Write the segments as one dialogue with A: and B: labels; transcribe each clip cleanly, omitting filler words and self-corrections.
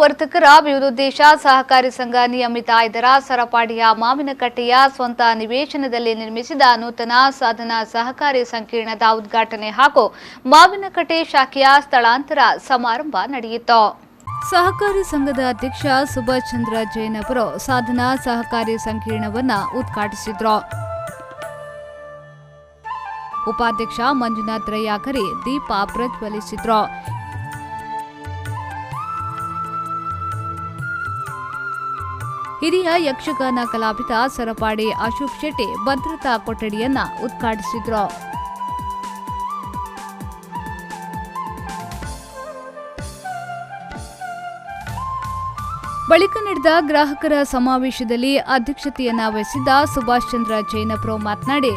A: ವರ್ತಕರ ವಿವಿಧೋದ್ದೇಶ ಸಹಕಾರಿ ಸಂಘ ನಿಯಮಿತ 5ರ ಸರಪಾಡಿಯ ಮಾವಿನಕಟ್ಟೆಯ ಸ್ವಂತ ನಿವೇಶನದಲ್ಲಿ ನಿರ್ಮಿಸಿದ ನೂತನ ಸಾಧನ ಸಹಕಾರಿ ಸಂಕೀರ್ಣದ ಉದ್ಘಾಟನೆ ಹಾಗೂ ಮಾವಿನಕಟ್ಟೆ ಶಾಖೆಯ ಸ್ಥಳಾಂತರ ಸಮಾರಂಭ ನಡೆಯಿತು. ಸಹಕಾರಿ ಸಂಘದ ಅಧ್ಯಕ್ಷ ಸುಭಾಷ್ ಚಂದ್ರ ಜೈನ್ ಅವರು ಸಾಧನ ಸಹಕಾರಿ ಸಂಕೀರ್ಣವನ್ನು ಉದ್ಘಾಟಿಸಿದರು. ಉಪಾಧ್ಯಕ್ಷ ಮಂಜುನಾಥ್ ರಯ್ಯಾಕರಿ ದೀಪ ಪ್ರಜ್ವಲಿಸಿದರು. ಹಿರಿಯ ಯಕ್ಷಗಾನ ಕಲಾವಿದ ಸರಪಾಡಿ ಅಶೋಕ್ ಶೆಟ್ಟಿ ಭದ್ರತಾ ಕೊಠಡಿಯನ್ನ ಉದ್ಘಾಟಿಸಿದರು. ಬಳಿಕ ನಡೆದ ಗ್ರಾಹಕರ ಸಮಾವೇಶದಲ್ಲಿ ಅಧ್ಯಕ್ಷತೆಯನ್ನ ವಹಿಸಿದ್ದ ಸುಭಾಷ್ ಚಂದ್ರ ಜೈನ್ ಅವರು ಮಾತನಾಡಿ,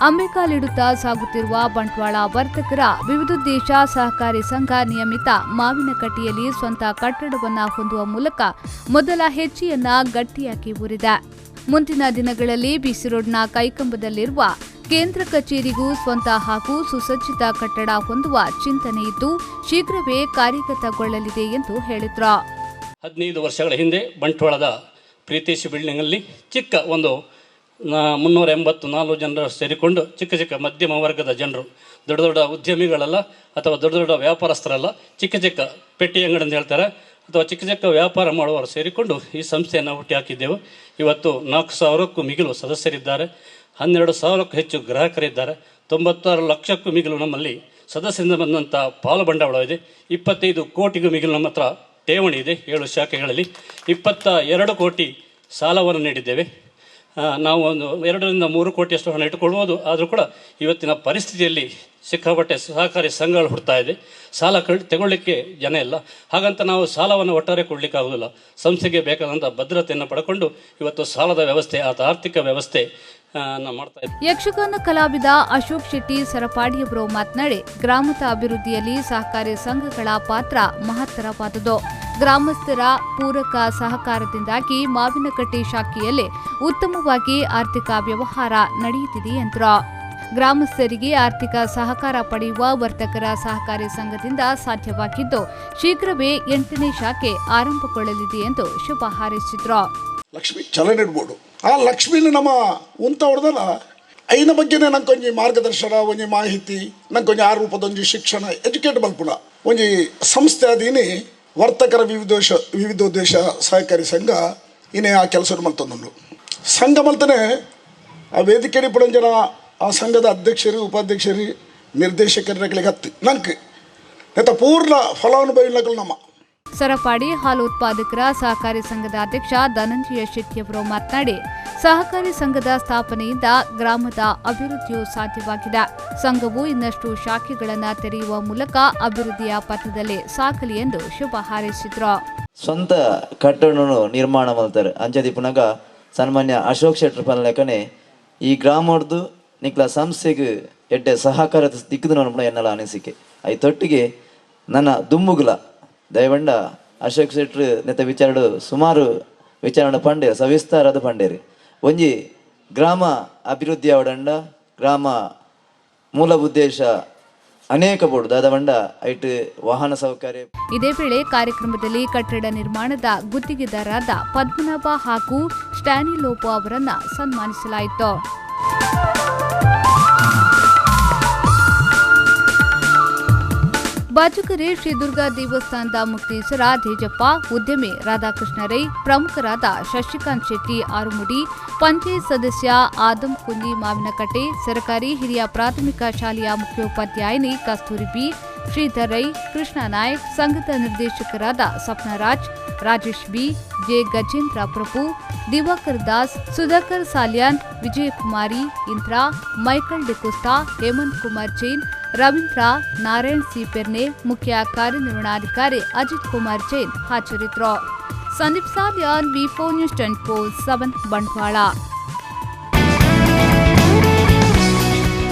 A: ಅಂಬೆಕಾಲಿಡುತ್ತಾ ಸಾಗುತ್ತಿರುವ ಬಂಟ್ವಾಳ ವರ್ತಕರ ವಿವಿಧೋದ್ದೇಶ ಸಹಕಾರಿ ಸಂಘ ನಿಯಮಿತ ಮಾವಿನಕಟ್ಟೆಯಲ್ಲಿ ಸ್ವಂತ ಕಟ್ಟಡವನ್ನು ಹೊಂದುವ ಮೂಲಕ ಮೊದಲ ಹೆಜ್ಜೆಯನ್ನ ಗಟ್ಟಿಯಾಗಿ ಊರಿದೆ. ಮುಂದಿನ ದಿನಗಳಲ್ಲಿ ಬಿಸಿ ರೋಡ್ನ ಕೈಕಂಬದಲ್ಲಿರುವ ಕೇಂದ್ರ ಕಚೇರಿಗೂ ಸ್ವಂತ ಹಾಗೂ ಸುಸಜ್ಜಿತ ಕಟ್ಟಡ ಹೊಂದುವ ಚಿಂತನೆ ಇದ್ದು ಶೀಘ್ರವೇ ಕಾರ್ಯಗತಗೊಳ್ಳಲಿದೆ ಎಂದು ಹೇಳಿದರು.
B: 15 ವರ್ಷಗಳ ಹಿಂದೆ ಬಂಟ್ವಾಳದ ಪ್ರೀತಿಶಿ ಬಿಲ್ಡಿಂಗಲ್ಲಿ ಚಿಕ್ಕ ಒಂದು 384 ಜನರು ಸೇರಿಕೊಂಡು ಚಿಕ್ಕ ಮಧ್ಯಮ ವರ್ಗದ ಜನರು, ದೊಡ್ಡ ದೊಡ್ಡ ಉದ್ಯಮಿಗಳಲ್ಲ ಅಥವಾ ದೊಡ್ಡ ದೊಡ್ಡ ವ್ಯಾಪಾರಸ್ಥರಲ್ಲ, ಚಿಕ್ಕ ಪೆಟ್ಟಿ ಅಂಗಡಿ ಅಂತ ಹೇಳ್ತಾರೆ ಅಥವಾ ಚಿಕ್ಕ ವ್ಯಾಪಾರ ಮಾಡುವವರು ಸೇರಿಕೊಂಡು ಈ ಸಂಸ್ಥೆಯನ್ನು ಹುಟ್ಟಿ ಹಾಕಿದ್ದೆವು. ಇವತ್ತು 4,000ಕ್ಕೂ ಮಿಗಿಲು ಸದಸ್ಯರಿದ್ದಾರೆ, 12,000ಕ್ಕೂ ಹೆಚ್ಚು ಗ್ರಾಹಕರಿದ್ದಾರೆ, 96 ಲಕ್ಷಕ್ಕೂ ಮಿಗಿಲು ನಮ್ಮಲ್ಲಿ ಸದಸ್ಯರಿಂದ ಬಂದಂಥ ಪಾಲು ಬಂಡವಾಳವಿದೆ, 25 ಕೋಟಿಗೂ ಮಿಗಿಲು ನಮ್ಮ ಹತ್ರ ಠೇವಣಿ ಇದೆ. 7 ಶಾಖೆಗಳಲ್ಲಿ 22 ಕೋಟಿ ಸಾಲವನ್ನು ನೀಡಿದ್ದೇವೆ. ನಾವು ಒಂದು 2 ರಿಂದ 3 ಕೋಟಿಯಷ್ಟು ಹಣ ಇಟ್ಟುಕೊಳ್ಬೋದು. ಆದರೂ ಕೂಡ ಇವತ್ತಿನ ಪರಿಸ್ಥಿತಿಯಲ್ಲಿ ಸಿಕ್ಕಾಪಟ್ಟೆ ಸಹಕಾರಿ ಸಂಘಗಳು ಹುಡ್ತಾ ಇದೆ. ಸಾಲ ತಗೊಳ್ಳಿಕ್ಕೆ ಜನ ಇಲ್ಲ. ಹಾಗಂತ ನಾವು ಸಾಲವನ್ನು ಒಟ್ಟಾರೆ ಕೊಡಲಿಕ್ಕೆ ಆಗೋದಿಲ್ಲ. ಸಂಸ್ಥೆಗೆ ಬೇಕಾದಂಥ ಭದ್ರತೆಯನ್ನು ಪಡ್ಕೊಂಡು ಇವತ್ತು ಸಾಲದ ವ್ಯವಸ್ಥೆ, ಆರ್ಥಿಕ ವ್ಯವಸ್ಥೆ ಮಾಡ್ತಾ ಇದ್ದೀವಿ.
A: ಯಕ್ಷಗಾನ ಕಲಾವಿದ ಅಶೋಕ್ ಶೆಟ್ಟಿ ಸರಪಾಡಿಯವರು ಮಾತನಾಡಿ, ಗ್ರಾಮದ ಅಭಿವೃದ್ಧಿಯಲ್ಲಿ ಸಹಕಾರಿ ಸಂಘಗಳ ಪಾತ್ರ ಮಹತ್ತರವಾದುದು. ಗ್ರಾಮಸ್ಥರ ಪೂರಕ ಸಹಕಾರದಿಂದಾಗಿ ಮಾವಿನಕಟ್ಟೆ ಶಾಖೆಯಲ್ಲಿ ಉತ್ತಮವಾಗಿ ಆರ್ಥಿಕ ವ್ಯವಹಾರ ನಡೆಯುತ್ತಿದೆ ಎಂದರು. ಗ್ರಾಮಸ್ಥರಿಗೆ ಆರ್ಥಿಕ ಸಹಕಾರ ಪಡೆಯುವ ವರ್ತಕರ ಸಹಕಾರಿ ಸಂಘದಿಂದ ಸಾಧ್ಯವಾಗಿದ್ದು ಶೀಘ್ರವೇ 8ನೇ ಶಾಖೆ ಆರಂಭಗೊಳ್ಳಲಿದೆ ಎಂದು ಶುಭ ಹಾರೈಸಿದ್ರು.
C: ಲಕ್ಷ್ಮಿ ಚಲನೆ ಇಡ್ಬೋದು. ಆ ಲಕ್ಷ್ಮಿನ ನಮ್ಮ ಉಂತ ಹೊಡೆದಲ್ಲ ಐನ ಬಗ್ಗೆನೇ ನಂಗೆ ಮಾರ್ಗದರ್ಶನ, ಒಂಜಿ ಮಾಹಿತಿ, ನಂಗೆ ಆ ರೂಪದೊಂದು ಶಿಕ್ಷಣ ಎಜುಕೇಟ್ ಮಲ್ಪುಣ ಒಂಜಿ ಸಂಸ್ಥೆ ಅದೀನಿ ವರ್ತಕರ ವಿವಿಧೋದ್ದೇಶ ಸಹಕಾರಿ ಸಂಘ ಇನ್ನೇ ಆ ಕೆಲಸ ಮಲ್ತೊಂದು ಸಂಘ ಮಲ್ತನೆ ಆ ವೇದಿಕೆ ಪುಡಂಜನ ಆ ಸಂಘದ ಅಧ್ಯಕ್ಷರು, ಉಪಾಧ್ಯಕ್ಷರು, ನಿರ್ದೇಶಕರಿಗೆ ಹತ್ತಿ ನಂಗೆ ಪೂರ್ಣ ಫಲಾನುಭವಿ ನಮ್ಮ
A: ಸರಪಾಡಿ ಹಾಲು ಉತ್ಪಾದಕರ ಸಹಕಾರಿ ಸಂಘದ ಅಧ್ಯಕ್ಷ ಧನಂಜಯ ಶೆಟ್ಟಿಯವರು ಮಾತನಾಡಿ, ಸಹಕಾರಿ ಸಂಘದ ಸ್ಥಾಪನೆಯಿಂದ ಗ್ರಾಮದ ಅಭಿವೃದ್ಧಿಯು ಸಾಧ್ಯವಾಗಿದೆ. ಸಂಘವು ಇನ್ನಷ್ಟು ಶಾಖೆಗಳನ್ನು ತೆರೆಯುವ ಮೂಲಕ ಅಭಿವೃದ್ಧಿಯ ಪಥದಲ್ಲಿ ಸಾಗಲಿ ಎಂದು ಶುಭ ಹಾರೈಸಿದ್ರು.
D: ಸ್ವಂತ ಕಟ್ಟಡ ನಿರ್ಮಾಣ ಮಾಡ್ತಾರೆ ಅಂಜದಿಪ್ಪನಾಗ ಸನ್ಮಾನ್ಯ ಅಶೋಕ್ ಶೆಟ್ಟರ್ ಪಲ್ಲೆಕನೆ ಈ ಗ್ರಾಮದ್ದು ನಿಕ್ಲ ಸಂಸ್ಥೆಗೆ ಎಡ್ಡೆ ಸಹಕಾರ ದಿಕ್ಕದು ನೋಡ್ಬಿಡ ಎನ್ನಲ ಅನಿಸಿಕೆ ಐತೊಟ್ಟಿಗೆ ನನ್ನ ದುಮ್ಮುಗುಲ ದಯವಂಡ ಅಶೋಕ್ ಶೆಟ್ರು ನೆತ್ತ ವಿಚಾರಡು ಸುಮಾರು ವಿಚಾರಣೆ ಪಂಡೇರು ಸವಿಸ್ತಾರದ ಪಂಡೇರಿ ಒಂಜಿ ಗ್ರಾಮ ಅಭಿವೃದ್ಧಿ ಅವಡಂಡ ಗ್ರಾಮ ಮೂಲ ಉದ್ದೇಶ ಅನೇಕ ಬೋರ್ಡು ದಾದವಂಡ ಐಟ್ ವಾಹನ ಸೌಕರ್ಯ.
A: ಇದೇ ವೇಳೆ ಕಾರ್ಯಕ್ರಮದಲ್ಲಿ ಕಟ್ಟಡ ನಿರ್ಮಾಣದ ಗುತ್ತಿಗೆದಾರರಾದ ಪದ್ಮನಾಭ ಹಾಗೂ ಸ್ಟ್ಯಾನಿಲೋಪೋ ಅವರನ್ನ ಸನ್ಮಾನಿಸಲಾಯಿತು. ಬಾಜುಕರೆ ಶ್ರೀ ದುರ್ಗಾ ದೇವಸ್ಥಾನದ ಮುಕ್ತೇಶ್ವರ ತೇಜಪ್ಪ, ಉದ್ಯಮಿ ರಾಧಾಕೃಷ್ಣ ರೈ, ಪ್ರಮುಖರಾದ ಶಶಿಕಾಂತ್ ಶೆಟ್ಟಿ ಆರುಮುಡಿ, ಪಂಚಾಯತ್ ಸದಸ್ಯ ಆದಂ ಕುಂದಿ ಮಾವಿನಕಟ್ಟೆ, ಸರ್ಕಾರಿ ಹಿರಿಯ ಪ್ರಾಥಮಿಕ ಶಾಲೆಯ ಮುಖ್ಯೋಪಾಧ್ಯಾಯಿನಿ ಕಸ್ತೂರಿ ಬಿ, ಶ್ರೀಧರ್ ರೈ, ಕೃಷ್ಣ ನಾಯಕ್, ಸಂಘದ ನಿರ್ದೇಶಕರಾದ ಸಪ್ನರಾಜ್, ರಾಜೇಶ್ ಬಿ, ಜೆ ಗಜೇಂದ್ರ ಪ್ರಭು, ದಿವಾಕರ್ ದಾಸ್, ಸುಧಾಕರ್ ಸಾಲ್ಯಾನ್, ವಿಜಯಕುಮಾರಿ ಇಂದ್ರಾ, ಮೈಕಲ್ ಡಿಕೋಸ್ಟಾ, ಹೇಮಂತ್ ಕುಮಾರ್ ಜೈನ್, ರವೀಂದ್ರ, ನಾರಾಯಣ್ ಸಿ ಪೆರ್ನೆ, ಮುಖ್ಯ ಕಾರ್ಯನಿರ್ವಹಣಾಧಿಕಾರಿ ಅಜಿತ್ ಕುಮಾರ್ ಜೈನ್ ಹಾಜರಿದ್ದರು. ಸಂದೀಪ್ ಸಾಲ್ಯಾನ್, ವಿ4 ನ್ಯೂಸ್ 24/7 ಬಂಟ್ವಾಳ.